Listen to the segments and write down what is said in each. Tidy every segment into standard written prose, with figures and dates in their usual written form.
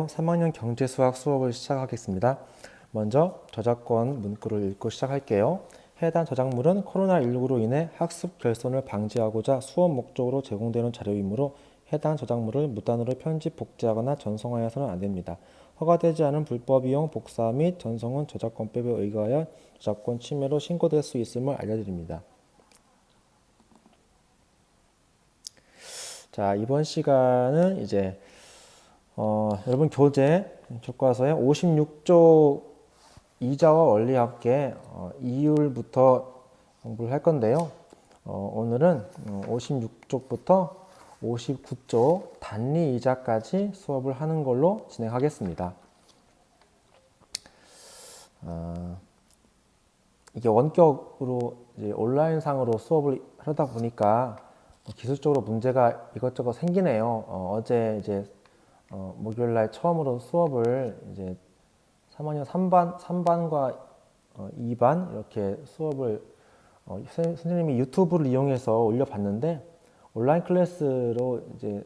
안녕하세요. 3학년 경제수학 수업을 시작하겠습니다. 먼저 저작권 문구를 읽고 시작할게요. 해당 저작물은 코로나19로 인해 학습 결손을 방지하고자 수업 목적으로 제공되는 자료이므로 해당 저작물을 무단으로 편집, 복제하거나 전송하여서는 안 됩니다. 허가되지 않은 불법 이용, 복사 및 전송은 저작권법에 의거하여 저작권 침해로 신고될 수 있음을 알려드립니다. 자, 이번 시간은 이제 여러분 교과서에 56조 이자와 원리합계 이율부터 공부를 할 건데요. 오늘은 56조부터 59조 단리이자까지 수업을 하는 걸로 진행하겠습니다. 이게 원격으로 이제 온라인상으로 수업을 하다 보니까 기술적으로 문제가 이것저것 생기네요. 어제 이제 목요일 날 처음으로 수업을 이제 3학년 3반과 2반 이렇게 수업을 선생님이 유튜브를 이용해서 올려봤는데 온라인 클래스로 이제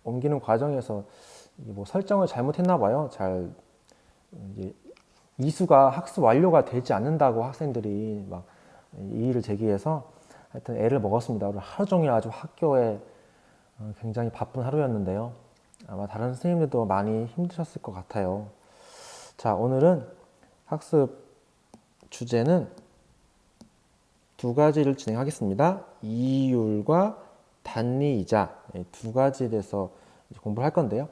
옮기는 과정에서 뭐 설정을 잘못했나 봐요. 잘 이제 이수가 학습 완료가 되지 않는다고 학생들이 막 이의를 제기해서 하여튼 애를 먹었습니다. 하루 종일 아주 학교에 굉장히 바쁜 하루였는데요. 아마 다른 선생님들도 많이 힘드셨을 것 같아요. 자, 오늘은 학습 주제는 두 가지를 진행하겠습니다. 이율과 단리이자 두 가지에 대해서 공부를 할 건데요.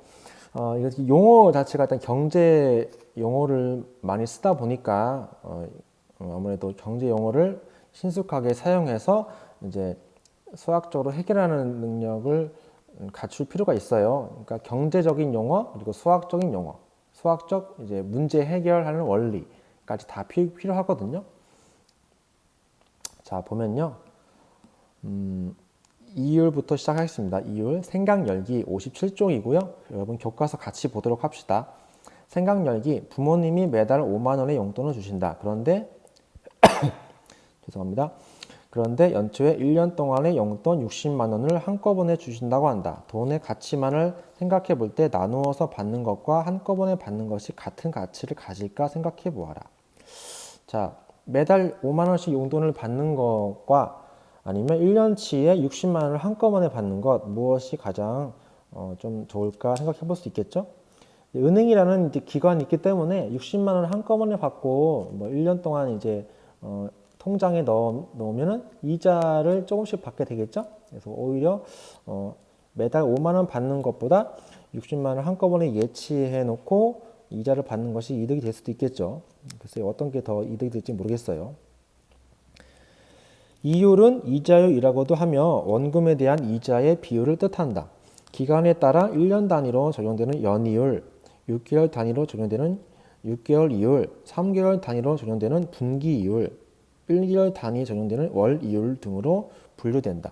용어 자체가 일단 경제 용어를 많이 쓰다 보니까 아무래도 경제 용어를 신속하게 사용해서 이제 수학적으로 해결하는 능력을 갖출 필요가 있어요. 그러니까 경제적인 용어 그리고 수학적인 용어, 수학적 이제 문제 해결하는 원리까지 다 필요하거든요. 자, 보면요. 이율부터 시작하겠습니다. 이율 생각열기 57쪽이고요. 여러분 교과서 같이 보도록 합시다. 생각열기 부모님이 매달 5만 원의 용돈을 주신다. 그런데 죄송합니다. 그런데 연초에 1년 동안의 용돈 60만 원을 한꺼번에 주신다고 한다. 돈의 가치만을 생각해 볼 때 나누어서 받는 것과 한꺼번에 받는 것이 같은 가치를 가질까 생각해 보아라. 자, 매달 5만 원씩 용돈을 받는 것과 아니면 1년치에 60만 원을 한꺼번에 받는 것 무엇이 가장 좀 좋을까 생각해 볼 수 있겠죠? 은행이라는 이제 기관이 있기 때문에 60만 원을 한꺼번에 받고 뭐 1년 동안 이제 통장에 넣으면은 이자를 조금씩 받게 되겠죠? 그래서 오히려 매달 5만 원 받는 것보다 60만 원 한꺼번에 예치해 놓고 이자를 받는 것이 이득이 될 수도 있겠죠. 글쎄요, 어떤 게 더 이득이 될지 모르겠어요. 이율은 이자율이라고도 하며 원금에 대한 이자의 비율을 뜻한다. 기간에 따라 1년 단위로 적용되는 연이율, 6개월 단위로 적용되는 6개월 이율, 3개월 단위로 적용되는 분기 이율, 1개월 단위 적용되는 월 이율 등으로 분류된다.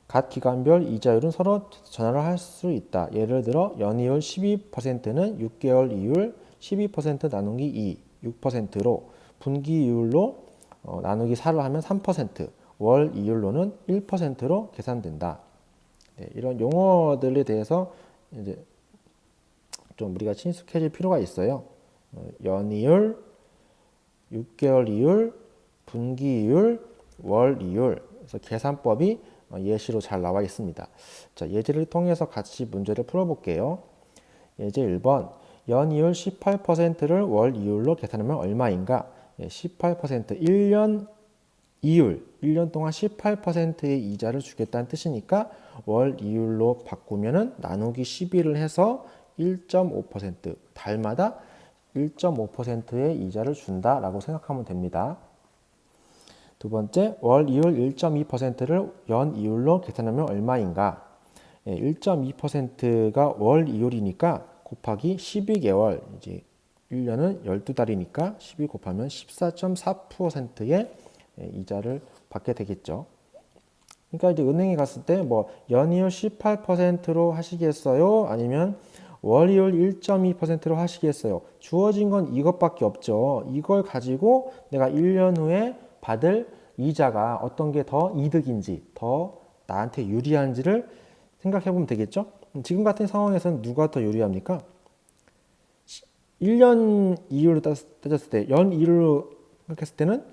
각 기간별 이자율은 서로 전환을 할 수 있다. 예를 들어 연이율 12%는 6개월 이율 12% 나누기 2, 6%로 분기 이율로 나누기 4로 하면 3%, 월 이율로는 1%로 계산된다. 네, 이런 용어들에 대해서 이제 좀 우리가 친숙해질 필요가 있어요. 연이율, 6개월 이율, 분기 이율, 월 이율. 그래서 계산법이 예시로 잘 나와 있습니다. 자, 예제를 통해서 같이 문제를 풀어볼게요. 예제 1번. 연이율 18%를 월 이율로 계산하면 얼마인가? 18% 1년 이율, 1년 동안 18%의 이자를 주겠다는 뜻이니까 월 이율로 바꾸면은 나누기 12를 해서 1.5% 달마다 1.5%의 이자를 준다라고 생각하면 됩니다. 두 번째, 월 이율 1.2%를 연 이율로 계산하면 얼마인가? 1.2%가 월 이율이니까 곱하기 12개월, 이제 1년은 12달이니까 12 곱하면 14.4%의 이자를 받게 되겠죠. 그러니까 이제 은행에 갔을 때 뭐 연이율 18%로 하시겠어요? 아니면 월이율 1.2%로 하시겠어요? 주어진 건 이것밖에 없죠. 이걸 가지고 내가 1년 후에 받을 이자가 어떤 게 더 이득인지, 더 나한테 유리한지를 생각해 보면 되겠죠? 지금 같은 상황에서는 누가 더 유리합니까? 1년 이율로 따졌을 때, 연 이율로 생각했을 때는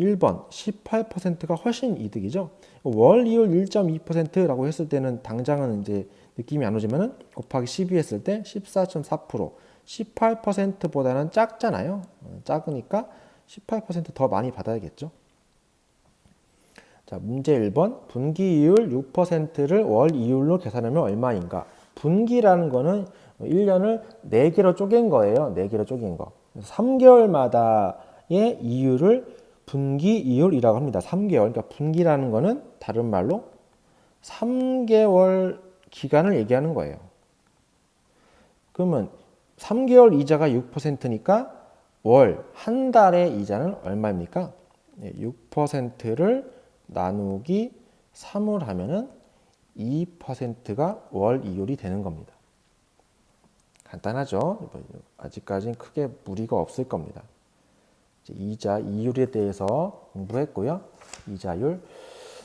1번 18%가 훨씬 이득이죠. 월 이율 1.2%라고 했을 때는 당장은 이제 느낌이 안 오지만은 곱하기 12 했을 때 14.4%, 18%보다는 작잖아요. 작으니까 18%더 많이 받아야겠죠. 자, 문제 1번. 분기 이율 6%를 월 이율로 계산하면 얼마인가? 분기라는 거는 1년을 4개로 쪼갠 거예요. 4개로 쪼갠 거. 3개월마다의 이율을 분기 이율이라고 합니다. 3개월. 그러니까 분기라는 거는 다른 말로 3개월 기간을 얘기하는 거예요. 그러면 3개월 이자가 6%니까 월, 한 달의 이자는 얼마입니까? 6%를 나누기 3을 하면은 2%가 월 이율이 되는 겁니다. 간단하죠? 아직까지는 크게 무리가 없을 겁니다. 이자, 이율에 대해서 공부했고요. 이자율.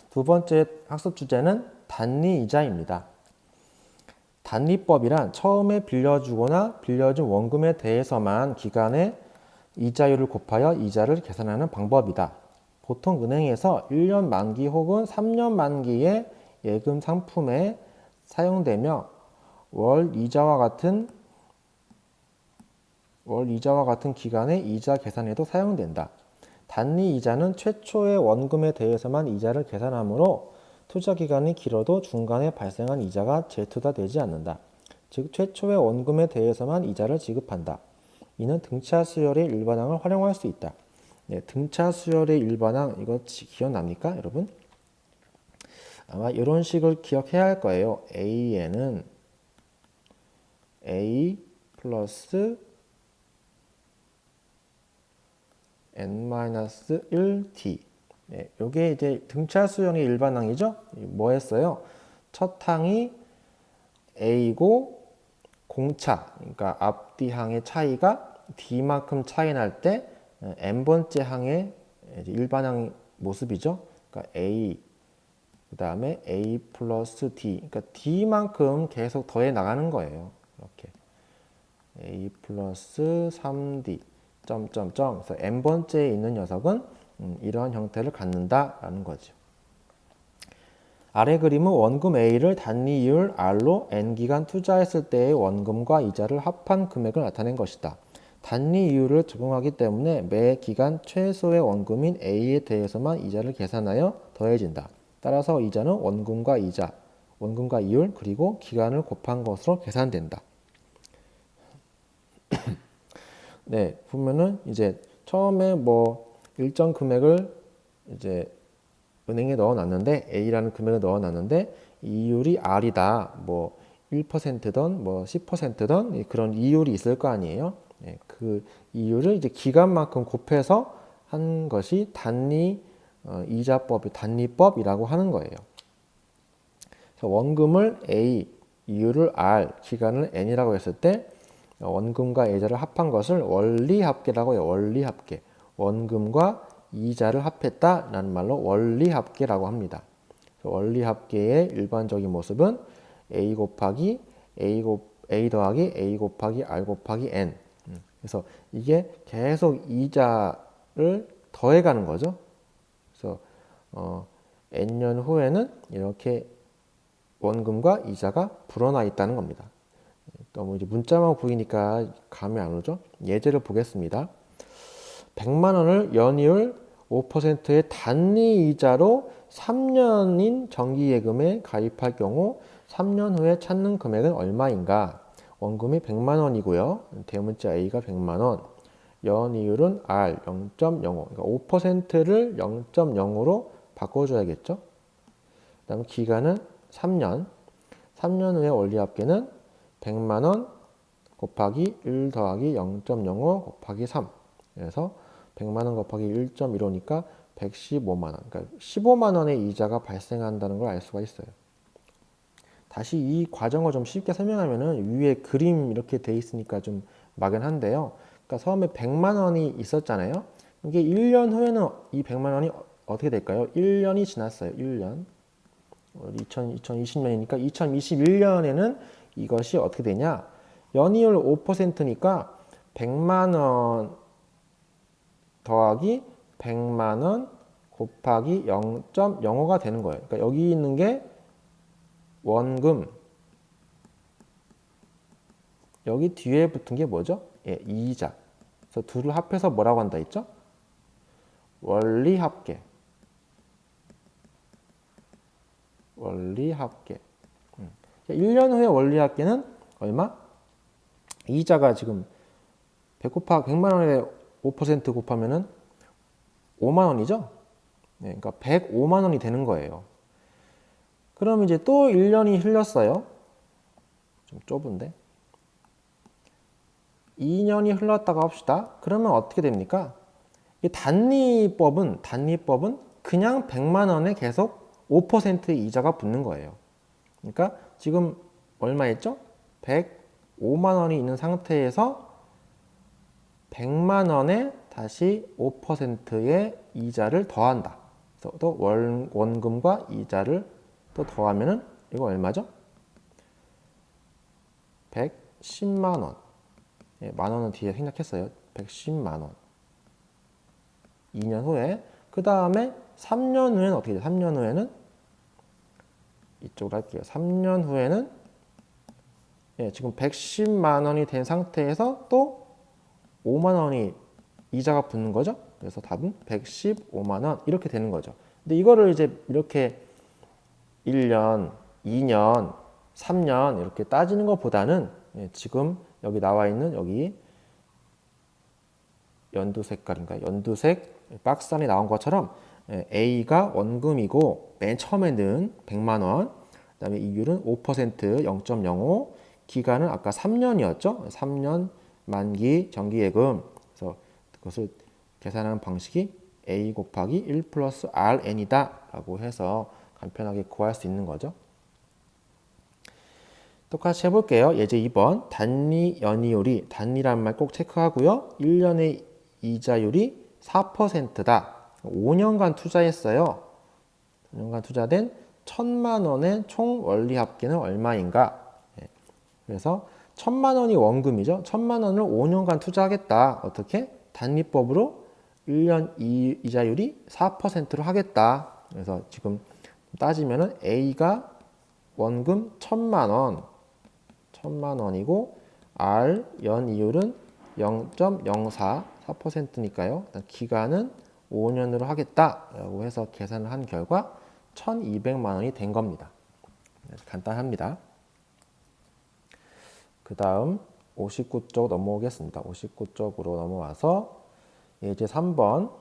두 번째 학습 주제는 단리이자입니다. 단리법이란 처음에 빌려주거나 빌려준 원금에 대해서만 기간에 이자율을 곱하여 이자를 계산하는 방법이다. 보통 은행에서 1년 만기 혹은 3년 만기의 예금 상품에 사용되며 월 이자와 같은 기간의 이자 계산에도 사용된다. 단리 이자는 최초의 원금에 대해서만 이자를 계산하므로 투자 기간이 길어도 중간에 발생한 이자가 재투자되지 않는다. 즉 최초의 원금에 대해서만 이자를 지급한다. 이는 등차 수열의 일반항을 활용할 수 있다. 네, 등차 수열의 일반항 이거 기억납니까, 여러분? 아마 이런 식을 기억해야 할 거예요. A에는 A 플러스 n-1t. 네, 요게 이제 등차 수열의 일반항이죠. 뭐 했어요? 첫 항이 A고 공차, 그러니까 앞뒤 항의 차이가 D만큼 차이 날 때 n번째 항의 일반항 모습이죠. 그러니까 A, 그 다음에 A 플러스 D, 그러니까 D만큼 계속 더해 나가는 거예요. 이렇게 A 플러스 3D 점점점. 그래서 n번째에 있는 녀석은 이러한 형태를 갖는다라는 거죠. 아래 그림은 원금 A를 단위 이율 R로 n기간 투자했을 때의 원금과 이자를 합한 금액을 나타낸 것이다. 단위 이율을 적용하기 때문에 매 기간 최소의 원금인 A에 대해서만 이자를 계산하여 더해진다. 따라서 이자는 원금과 이자, 원금과 이율, 그리고 기간을 곱한 것으로 계산된다. 네, 보면은 이제 처음에 뭐 일정 금액을 이제 은행에 넣어놨는데 A라는 금액을 넣어놨는데 이율이 R이다. 뭐 1%든 뭐 10%든 그런 이율이 있을 거 아니에요. 네, 그 이율을 이제 기간만큼 곱해서 한 것이 단리 이자법, 단리법이라고 하는 거예요. 그래서 원금을 A, 이율을 R, 기간을 N이라고 했을 때 원금과 이자를 합한 것을 원리합계라고 해요. 원리합계. 원금과 이자를 합했다라는 말로 원리합계라고 합니다. 원리합계의 일반적인 모습은 A 곱하기 A 더하기 A 곱하기 R 곱하기 N. 그래서 이게 계속 이자를 더해가는 거죠. 그래서 N년 후에는 이렇게 원금과 이자가 불어나 있다는 겁니다. 너무 이제 문자만 보이니까 감이 안 오죠? 예제를 보겠습니다. 100만 원을 연이율 5%의 단위 이자로 3년인 정기예금에 가입할 경우 3년 후에 찾는 금액은 얼마인가? 원금이 100만 원이고요. 대문자 A가 100만 원. 연이율은 R 0.05. 그러니까 5%를 0.0으로 바꿔줘야겠죠? 그 다음 기간은 3년. 3년 후에 원리합계는 100만 원 곱하기 1 더하기 0.05 곱하기 3. 그래서 100만 원 곱하기 1.15니까 115만 원. 그러니까 15만 원의 이자가 발생한다는 걸 알 수가 있어요. 다시 이 과정을 좀 쉽게 설명하면은 위에 그림 이렇게 돼 있으니까 좀 막연한데요. 그러니까 처음에 100만 원이 있었잖아요. 이게 1년 후에는 이 100만 원이 어떻게 될까요? 1년이 지났어요. 1년. 2020년이니까 2021년에는 이것이 어떻게 되냐? 연이율 5%니까 100만 원 더하기 100만 원 곱하기 0.05가 되는 거예요. 그러니까 여기 있는 게 원금, 여기 뒤에 붙은 게 뭐죠? 예, 이자. 그래서 둘을 합해서 뭐라고 한다 했죠? 원리합계. 원리합계. 1년 후에 원리합계는 얼마? 이자가 지금 100만 원에 5% 곱하면은 5만 원이죠? 네, 그러니까 105만 원이 되는 거예요. 그럼 이제 또 1년이 흘렀어요. 좀 좁은데. 2년이 흘렀다고 합시다. 그러면 어떻게 됩니까? 이 단리법은 그냥 100만 원에 계속 5%의 이자가 붙는 거예요. 그러니까 지금 얼마였죠? 105만 원이 있는 상태에서 100만 원에 다시 5%의 이자를 더한다. 그래서 또 원금과 이자를 또 더하면은 이거 얼마죠? 110만 원. 예, 만 원은 뒤에 생략했어요. 110만 원. 2년 후에. 그 다음에 3년 후에는 어떻게 돼요? 3년 후에는 이쪽으로 할게요. 3년 후에는 예, 지금 110만 원이 된 상태에서 또 5만 원이 이자가 붙는 거죠. 그래서 답은 115만 원 이렇게 되는 거죠. 근데 이거를 이제 이렇게 1년, 2년, 3년 이렇게 따지는 것보다는 예, 지금 여기 나와 있는 여기 연두 색깔인가요? 연두색 박스 안에 나온 것처럼 예, A가 원금이고 맨 처음에 넣은 100만 원, 그다음에 이율은 5% 0.05, 기간은 아까 3년이었죠? 3년 만기 정기예금. 그래서 그것을 계산하는 방식이 A 곱하기 1 플러스 RN이다 라고 해서 간편하게 구할 수 있는 거죠. 똑같이 해볼게요. 예제 2번 단리 연이율이, 단리라는 말 꼭 체크하고요. 1년의 이자율이 4%다. 5년간 투자했어요. 5년간 투자된 1,000만 원의 총 원리 합계는 얼마인가? 그래서 1,000만 원이 원금이죠. 1,000만 원을 5년간 투자하겠다. 어떻게? 단리법으로 1년 이자율이 4%로 하겠다. 그래서 지금 따지면은 A가 원금 1,000만 원, 1,000만 원이고 R 연이율은 0.04, 4%니까요. 기간은 5년으로 하겠다라고 해서 계산을 한 결과 1,200만 원이 된 겁니다. 간단합니다. 그 다음 59쪽 넘어오겠습니다. 59쪽으로 넘어와서 예제 3번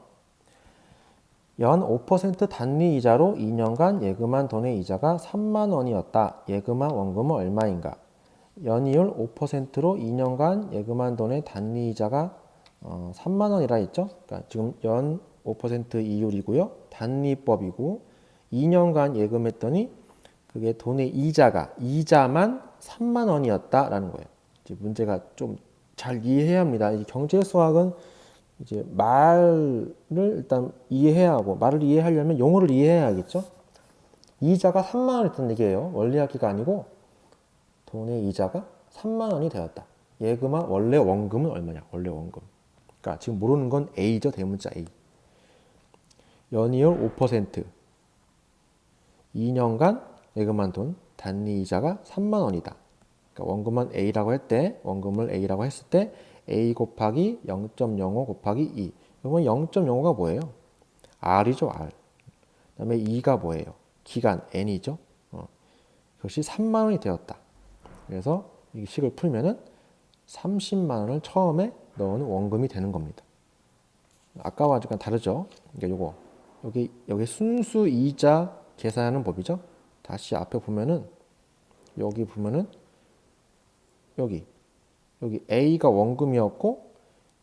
연 5% 단리 이자로 2년간 예금한 돈의 이자가 3만 원이었다. 예금한 원금은 얼마인가? 연이율 5%로 2년간 예금한 돈의 단리 이자가 3만 원이라 했죠. 그러니까 지금 연 5% 이율이고요. 단리법이고 2년간 예금했더니 그게 돈의 이자만 3만 원이었다라는 거예요. 이제 문제가 좀 잘 이해해야 합니다. 이 경제 수학은 이제 말을 일단 이해해야 하고, 말을 이해하려면 용어를 이해해야겠죠. 이자가 3만 원이 있다는 얘기예요. 원리합계가 아니고 돈의 이자가 3만 원이 되었다. 예금한 원래 원금은 얼마냐? 원래 원금. 그러니까 지금 모르는 건 A죠. 대문자 A. 연이율 5%. 2년간 예금한 돈 단리 이자가 3만 원이다. 그러니까 원금은 A라고 원금을 A라고 했을 때 A 곱하기 0.05 곱하기 2. 이건 0.05가 뭐예요? R이죠, R. 그다음에 2가 뭐예요? 기간 N이죠. 그것이 3만 원이 되었다. 그래서 이 식을 풀면은 30만 원을 처음에 넣은 원금이 되는 겁니다. 아까와 약간 다르죠? 그러니까 여기 순수 이자 계산하는 법이죠. 다시 앞에 보면은 여기 보면은 여기 A가 원금이었고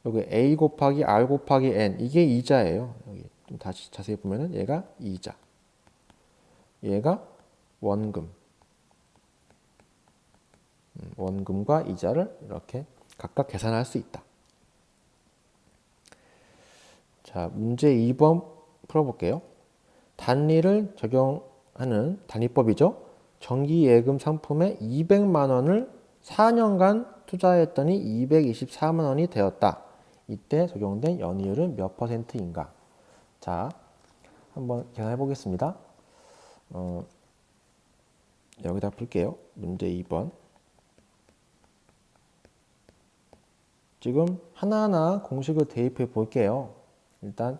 여기 A 곱하기 R 곱하기 N 이게 이자예요. 여기 좀 다시 자세히 보면은 얘가 이자, 얘가 원금, 원금과 이자를 이렇게 각각 계산할 수 있다. 자, 문제 2번 풀어볼게요. 단리를 적용하는 단리법이죠. 정기예금 상품에 200만 원을 4년간 투자했더니 224만 원이 되었다. 이때 적용된 연이율은 몇 %인가? 자, 한번 계산해 보겠습니다. 여기다 풀게요. 문제 2번. 지금 하나하나 공식을 대입해 볼게요. 일단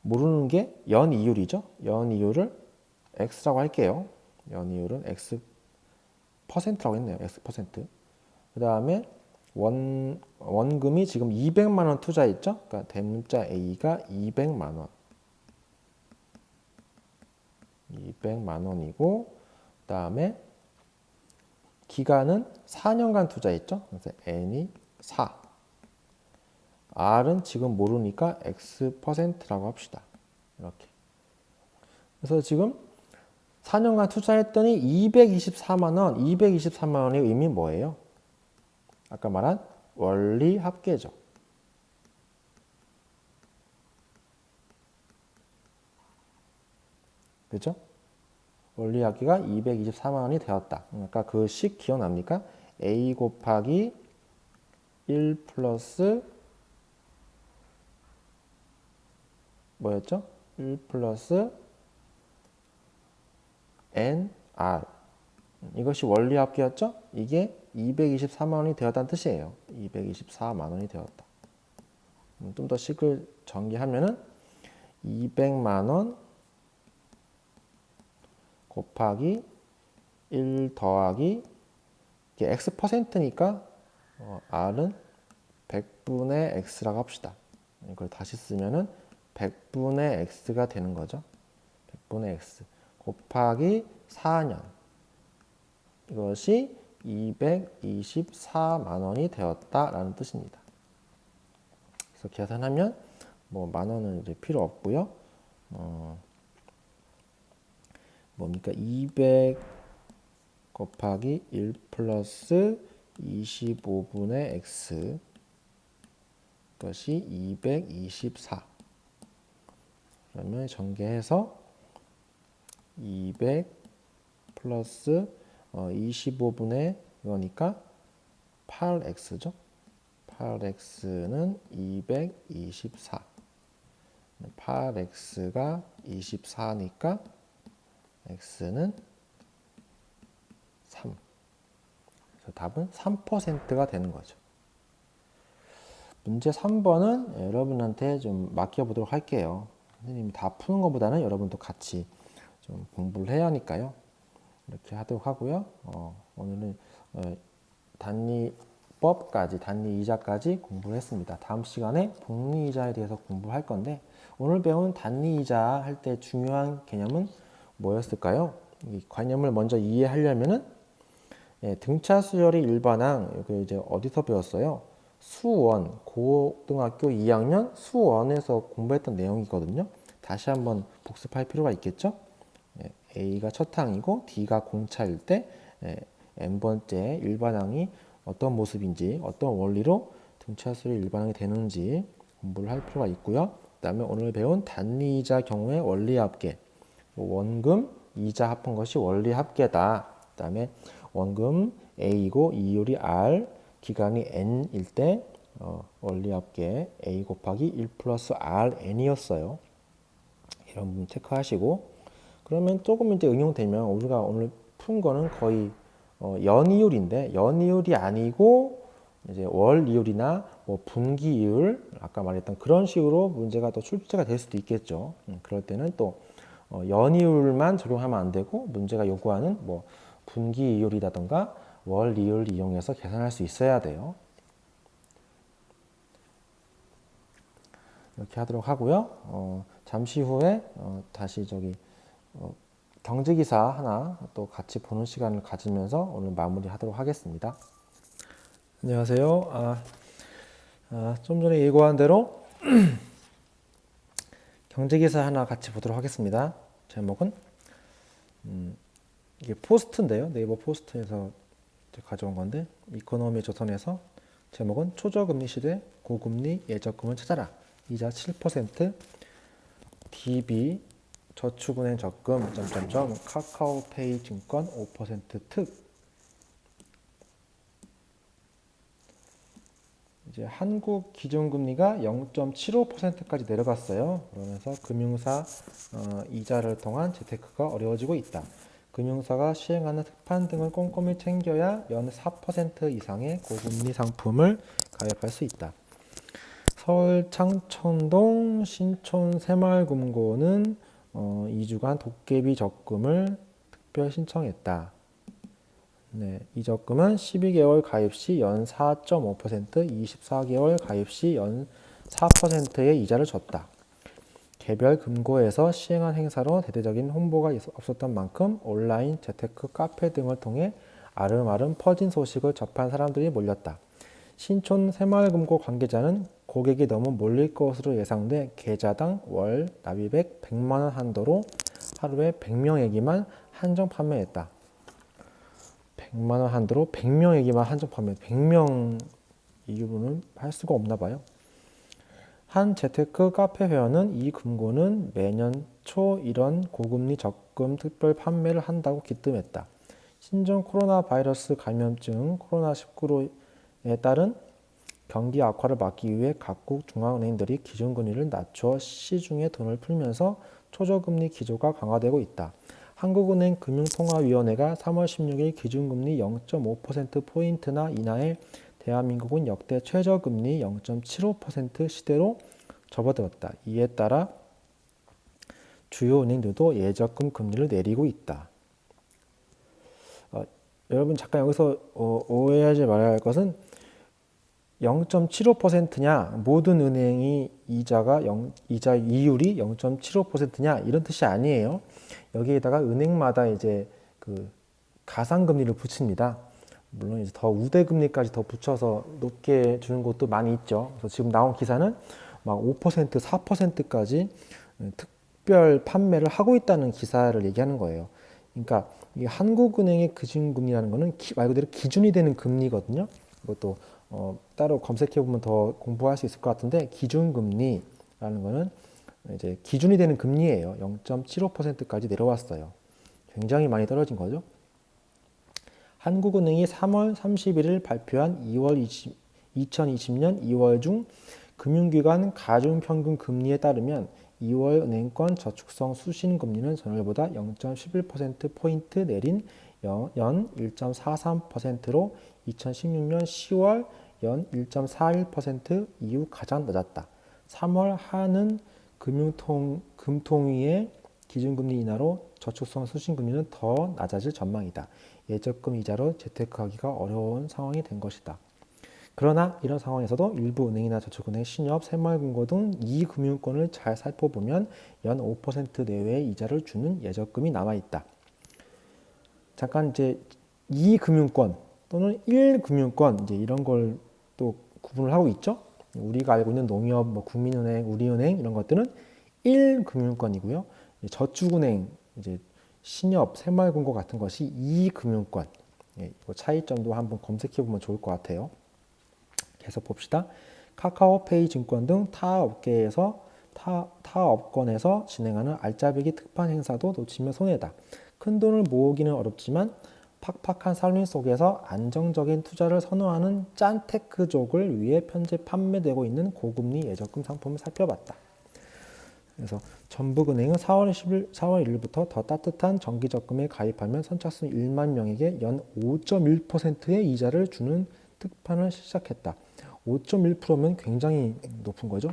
모르는 게 연이율이죠. 연이율을 x라고 할게요. 연이율은 x %라고 했네요. x %. 그 다음에 원금이 지금 200만 원 투자했죠. 그러니까 대문자 A가 200만 원. 200만 원이고, 그 다음에 기간은 4년간 투자했죠. 그래서 N이 4. R은 지금 모르니까 x %라고 합시다. 이렇게. 그래서 지금 4년간 투자했더니 224만 원, 224만 원의 의미 뭐예요? 아까 말한 원리 합계죠. 그죠? 원리 합계가 224만 원이 되었다. 아까 그 식 기억납니까? A 곱하기 1 플러스 뭐였죠? 1 플러스 NR. 이것이 원리 합계였죠? 이게 224만 원이 되었다는 뜻이에요. 224만 원이 되었다. 좀 더 식을 전개하면은 200만 원 곱하기 1 더하기 이게 x %니까 R은 100분의 x라고 합시다. 이걸 다시 쓰면은 100분의 x가 되는 거죠. 100분의 x 곱하기 4년. 이것이 224만 원이 되었다라는 뜻입니다. 그래서 계산하면 뭐 만 원은 이제 필요 없고요. 뭡니까? 200 곱하기 1 플러스 25분의 x 것이 224. 그러면 전개해서 200 플러스 25분의 이거니까 8x죠. 8x는 224. 8x가 24니까 x는 3. 그래서 답은 3%가 되는 거죠. 문제 3번은 여러분한테 좀 맡겨보도록 할게요. 선생님이 다 푸는 것보다는 여러분도 같이 좀 공부를 해야 하니까요. 이렇게 하도록 하고요. 오늘은 단위법까지, 단위이자까지 공부를 했습니다. 다음 시간에 복리이자에 대해서 공부할 건데 오늘 배운 단위이자 할 때 중요한 개념은 뭐였을까요? 이 관념을 먼저 이해하려면은 등차 수열이 일반항 이거 이제 어디서 배웠어요? 수원 고등학교 2학년 수원에서 공부했던 내용이거든요. 다시 한번 복습할 필요가 있겠죠? A가 첫 항이고 D가 공차일 때 n번째 일반항이 어떤 모습인지 어떤 원리로 등차 수열이 일반항이 되는지 공부를 할 필요가 있고요. 그 다음에 오늘 배운 단위이자 경우의 원리 합계 원금 이자 합한 것이 원리 합계다. 그 다음에 원금 A이고 이율이 R 기간이 N일 때 원리 합계 A 곱하기 1 플러스 RN이었어요. 이런 부분 체크하시고 그러면 조금 이제 응용되면 우리가 오늘 푼 거는 거의 연이율인데 연이율이 아니고 이제 월이율이나 뭐 분기이율 아까 말했던 그런 식으로 문제가 또 출제가 될 수도 있겠죠. 그럴 때는 또 연이율만 적용하면 안 되고 문제가 요구하는 뭐 분기이율이라던가 월이율 이용해서 계산할 수 있어야 돼요. 이렇게 하도록 하고요. 잠시 후에 다시 경제기사 하나 또 같이 보는 시간을 가지면서 오늘 마무리하도록 하겠습니다. 안녕하세요. 좀 전에 예고한 대로 경제기사 하나 같이 보도록 하겠습니다. 제목은 이게 포스트인데요. 네이버 포스트에서 가져온 건데 이코노미 조선에서 제목은 초저금리 시대 고금리 예적금을 찾아라. 이자 7% DB 저축은행 적금 카카오페이 증권 5% 특. 이제 한국 기준금리가 0.75%까지 내려갔어요. 그러면서 금융사 이자를 통한 재테크가 어려워지고 있다. 금융사가 시행하는 특판 등을 꼼꼼히 챙겨야 연 4% 이상의 고금리 상품을 가입할 수 있다. 서울 창천동 신촌 새마을금고는 2주간 도깨비 적금을 특별 신청했다. 네, 이 적금은 12개월 가입 시 연 4.5%, 24개월 가입 시 연 4%의 이자를 줬다. 개별 금고에서 시행한 행사로 대대적인 홍보가 없었던 만큼 온라인, 재테크, 카페 등을 통해 아름아름 퍼진 소식을 접한 사람들이 몰렸다. 신촌 새마을금고 관계자는 고객이 너무 몰릴 것으로 예상돼 계좌당 월 납입액 100만 원 한도로 하루에 100명에게만 한정 판매했다. 100만 원 한도로 100명에게만 한정 판매. 100명 이유는 할 수가 없나 봐요. 한 재테크 카페 회원은 이 금고는 매년 초 이런 고금리 적금 특별 판매를 한다고 기뜸했다. 신종 코로나 바이러스 감염증 코로나19에 따른 경기 악화를 막기 위해 각국 중앙은행들이 기준금리를 낮춰 시중에 돈을 풀면서 초저금리 기조가 강화되고 있다. 한국은행 금융통화위원회가 3월 16일 기준금리 0.5%포인트나 인하에 대한민국은 역대 최저금리 0.75% 시대로 접어들었다. 이에 따라 주요 은행들도 예적금 금리를 내리고 있다. 여러분 잠깐 여기서 오해하지 말아야 할 것은 0.75%냐 모든 은행이 이자 이율이 0.75%냐 이런 뜻이 아니에요. 여기에다가 은행마다 이제 그 가상금리를 붙입니다. 물론 이제 더 우대금리까지 더 붙여서 높게 주는 곳도 많이 있죠. 그래서 지금 나온 기사는 막 5%, 4%까지 특별 판매를 하고 있다는 기사를 얘기하는 거예요. 그러니까 이 한국은행의 기준금리라는 거는 말 그대로 기준이 되는 금리거든요. 이것도 따로 검색해 보면 더 공부할 수 있을 것 같은데 기준금리라는 거는 이제 기준이 되는 금리예요. 0.75%까지 내려왔어요. 굉장히 많이 떨어진 거죠. 한국은행이 3월 31일 발표한 2020년 2월 중 금융기관 가중평균 금리에 따르면 2월 은행권 저축성 수신금리는 전월보다 0.11%포인트 내린 연 1.43%로 2016년 10월 연 1.41% 이후 가장 낮았다. 3월 한은 금통위의 기준금리 인하로 저축성 수신금리는 더 낮아질 전망이다. 예적금 이자로 재테크하기가 어려운 상황이 된 것이다. 그러나 이런 상황에서도 일부 은행이나 저축은행, 신협, 새마을금고 등 이 금융권을 잘 살펴보면 연 5% 내외의 이자를 주는 예적금이 남아있다. 잠깐 이제 2금융권 또는 1금융권 이제 이런 걸 또 구분을 하고 있죠. 우리가 알고 있는 농협, 국민은행, 우리은행 이런 것들은 1금융권이고요. 저축은행, 이제 신협, 새마을금고 같은 것이 2금융권. 이거 차이점도 한번 검색해 보면 좋을 것 같아요. 계속 봅시다. 카카오페이 증권 등 타 업권에서 진행하는 알짜배기 특판 행사도 놓치면 손해다. 큰 돈을 모으기는 어렵지만 팍팍한 살림 속에서 안정적인 투자를 선호하는 짠테크족을 위해 현재 판매되고 있는 고금리 예적금 상품을 살펴봤다. 그래서 전북은행은 4월 1일부터 더 따뜻한 정기적금에 가입하면 선착순 1만 명에게 연 5.1%의 이자를 주는 특판을 시작했다. 5.1%면 굉장히 높은 거죠.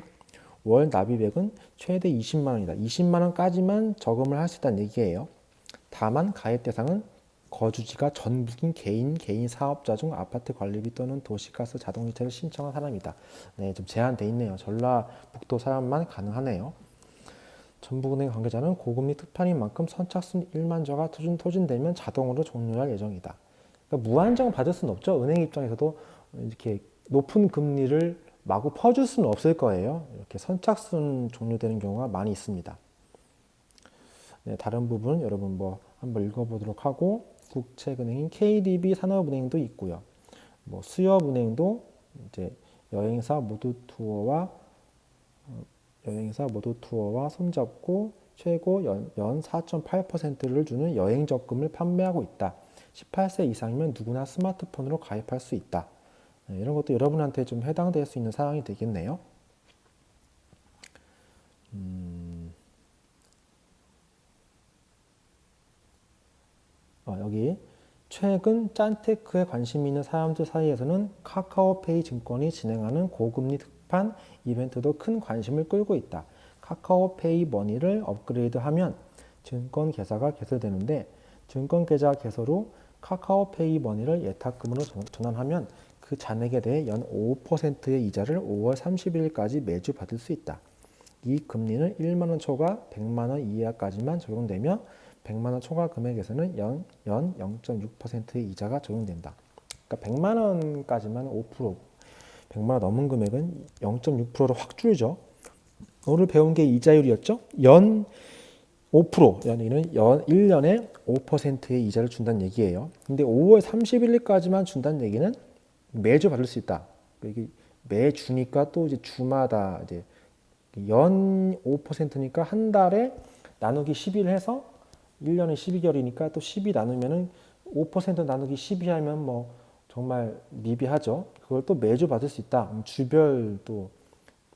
월 납입액은 최대 20만 원이다. 20만 원까지만 저금을 할 수 있다는 얘기예요. 다만 가입 대상은 거주지가 전북인 개인 사업자 중 아파트 관리비 또는 도시가스 자동이체를 신청한 사람이다. 네, 좀 제한돼 있네요. 전라북도 사람만 가능하네요. 전북은행 관계자는 고금리 특판인 만큼 선착순 1만저가 토진되면 자동으로 종료할 예정이다. 그러니까 무한정 받을 수는 없죠. 은행 입장에서도 이렇게 높은 금리를 마구 퍼줄 수는 없을 거예요. 이렇게 선착순 종료되는 경우가 많이 있습니다. 네, 다른 부분 여러분 한번 읽어보도록 하고 국책은행인 KDB 산업은행도 있고요. 수협은행도 이제 여행사 모두 투어와 손잡고 최고 연 4.8%를 주는 여행적금을 판매하고 있다. 18세 이상이면 누구나 스마트폰으로 가입할 수 있다. 이런 것도 여러분한테 좀 해당될 수 있는 사항이 되겠네요. 여기 최근 짠테크에 관심 있는 사람들 사이에서는 카카오페이 증권이 진행하는 고금리 특판 이벤트도 큰 관심을 끌고 있다. 카카오페이 머니를 업그레이드하면 증권 계좌가 개설되는데 증권 계좌 개설 후 카카오페이 머니를 예탁금으로 전환하면 그 잔액에 대해 연 5%의 이자를 5월 31일까지 매주 받을 수 있다. 이 금리는 1만 원 초과 100만 원 이하까지만 적용되며 100만 원 초과 금액에서는 연 0.6%의 이자가 적용된다. 그러니까 100만 원까지만 5%, 100만 원 넘은 금액은 0.6%로 확 줄죠. 오늘 배운 게 이자율이었죠. 연 5%, 연이는 1년에 5%의 이자를 준다는 얘기예요. 근데 5월 31일까지만 준다는 얘기는 매주 받을 수 있다. 이게 매주니까 또 이제 주마다 이제 연 5%니까 한 달에 나누기 10일 해서 1년에 12개월이니까 또 12 나누면은 5% 나누기 12 하면 뭐 정말 미비하죠. 그걸 또 매주 받을 수 있다. 주별 또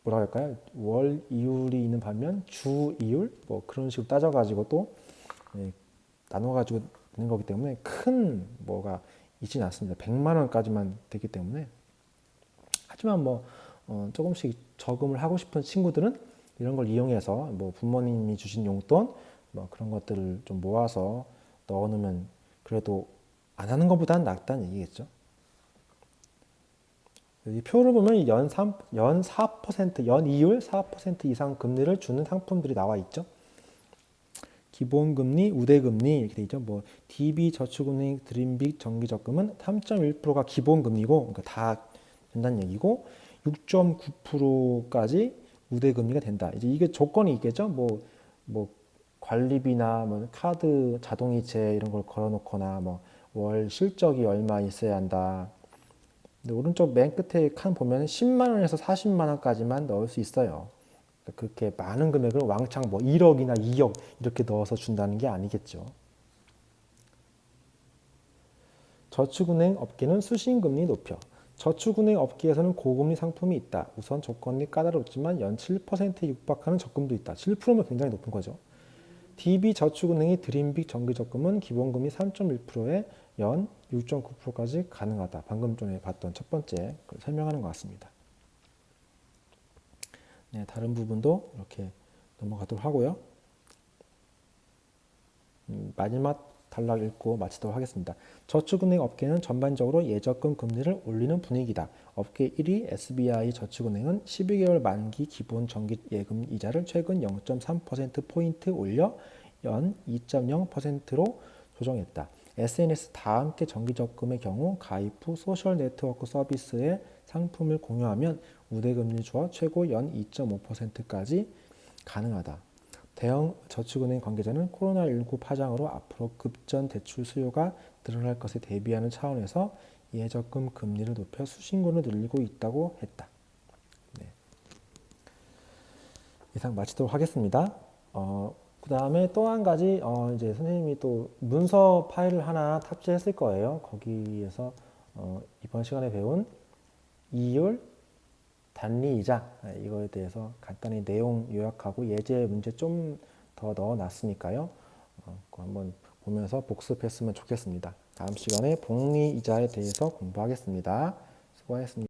뭐라 할까요? 월 이율이 있는 반면 주 이율 뭐 그런 식으로 따져가지고 또 나눠가지고 있는 거기 때문에 큰 뭐가 있지는 않습니다. 100만 원까지만 되기 때문에 하지만 뭐 조금씩 저금을 하고 싶은 친구들은 이런 걸 이용해서 뭐 부모님이 주신 용돈 뭐 그런 것들을 좀 모아서 넣어놓으면 그래도 안 하는 것보다는 낫다는 얘기겠죠. 이 표를 보면 연 4%, 연 이율 4% 이상 금리를 주는 상품들이 나와 있죠. 기본금리, 우대금리 이렇게 돼 있죠. 뭐 DB저축은행 드림빅 정기적금은 3.1%가 기본금리고 그러니까 다 된다는 얘기고 6.9%까지 우대금리가 된다. 이제 이게 조건이 있겠죠. 뭐 관리비나 뭐 카드 자동이체 이런 걸 걸어놓거나 뭐 월 실적이 얼마 있어야 한다. 근데 오른쪽 맨 끝에 칸 보면 10만 원에서 40만 원까지만 넣을 수 있어요. 그러니까 그렇게 많은 금액을 왕창 뭐 1억이나 2억 이렇게 넣어서 준다는 게 아니겠죠. 저축은행 업계는 수신금리 높여. 저축은행 업계에서는 고금리 상품이 있다. 우선 조건이 까다롭지만 연 7%에 육박하는 적금도 있다. 7%면 굉장히 높은 거죠. DB저축은행의 드림빅 정기적금은 기본금리 3.1%에 연 6.9%까지 가능하다. 방금 전에 봤던 첫 번째 걸 설명하는 것 같습니다. 네, 다른 부분도 이렇게 넘어가도록 하고요. 마지막 단락 읽고 마치도록 하겠습니다. 저축은행 업계는 전반적으로 예적금 금리를 올리는 분위기다. 업계 1위 SBI 저축은행은 12개월 만기 기본 정기 예금 이자를 최근 0.3%포인트 올려 연 2.0%로 조정했다. SNS 다 함께 정기적금의 경우 가입 후 소셜 네트워크 서비스의 상품을 공유하면 우대금리 주어 최고 연 2.5%까지 가능하다. 대형 저축은행 관계자는 코로나19 파장으로 앞으로 급전 대출 수요가 늘어날 것에 대비하는 차원에서 예적금 금리를 높여 수신권을 늘리고 있다고 했다. 네. 이상 마치도록 하겠습니다. 그 다음에 또 한 가지 이제 선생님이 또 문서 파일을 하나 탑재했을 거예요. 거기에서 이번 시간에 배운 이율, 단리이자 이거에 대해서 간단히 내용 요약하고 예제 문제 좀 더 넣어놨으니까요. 그거 한번 보면서 복습했으면 좋겠습니다. 다음 시간에 복리이자에 대해서 공부하겠습니다. 수고하셨습니다.